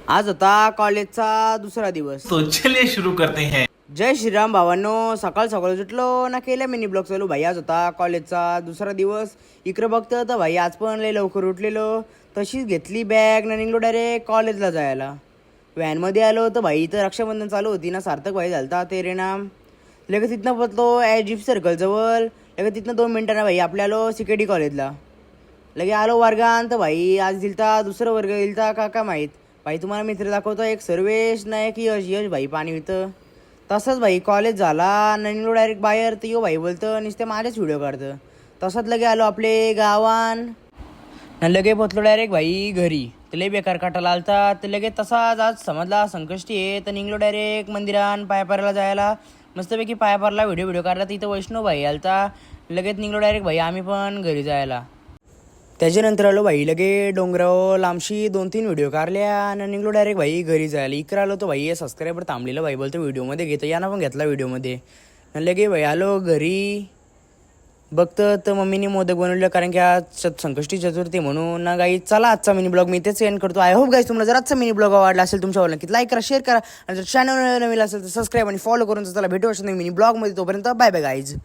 आज होता कॉलेजचा दुसरा दिवस. तो चलिए शुरू करते हैं. जय श्रीराम भावांनो. सकाळ सकाळ उठलो ना केलं मिनी ब्लॉग चालू. भाई आज होता कॉलेजचा दुसरा दिवस. इकडं बघतं तर भाई आज पण लय लवकर उठलेलो. तशीच घेतली बॅग ना निघलो डायरेक्ट कॉलेजला जायला. व्हॅनमध्ये आलो तर भाई इथं रक्षाबंधन चालू होती ना. सार्थक भाई झालता तेरे नाम. लगेच तिथनं पोचलो जीप सर्कलजवळ. लगेच तिथनं 2 मिनिटांना भाई आपल्या आलो CKD कॉलेजला. लगे आलो वर्गांत तर भाई आज दिलता दुसरं वर्ग दिलता का माहीत. भाई तुम्हाला मित्र दाखवतो एक सर्वेश ना एक यश भाई पाणी होतं. तसंच भाई कॉलेज झाला निघलो डायरेक्ट बाहेर. तर यो भाई बोलतं नुसते माझ्याच व्हिडिओ काढतं. तसंच लगे आलो आपले गावान न लगे पोचलो डायरेक्ट भाई घरी. तर लय बेकार काटाला आलता. तर लगे तसाच आज समजला संकष्टी आहे. तर निघलो डायरेक्ट मंदिरान पायापाराला जायला. मस्तपैकी पायापारला व्हिडिओ काढला. तर इथं वैष्णव भाई आलता. लगेच निघलो डायरेक्ट भाई आम्ही पण घरी जायला. त्याच्यानंतर आलो भाई लगे डोंगरावर लांबशी 2-3 व्हिडिओ काढल्या आणि निघलो डायरेक्ट भाई घरी जायला. इकडं आलो तो भाई सबस्क्रायबर थांबलेलं भाई बोलतो व्हिडिओमध्ये घेतो. यानं पण घेतला व्हिडिओमध्ये. लगे भाई आलो घरी. बघतं तर मम्मीने मोदक बनवलं कारण की आज संकष्टी चतुर्थी म्हणून ना गाई. चला आजचा मिनी ब्लॉग मी इथेच एंड करतो. आय होप गाईज तुम्हाला जर आजचा मिनी ब्लॉग आवडला असेल तुमच्यावर की लाईक करा, शेअर करा आणि जर चॅनल नवीन असेल तर सबस्क्राईब आणि फॉलो करून चला भेटू असं मिनी ब्लॉगमध्ये. तोपर्यंत बाय बाय गाईज.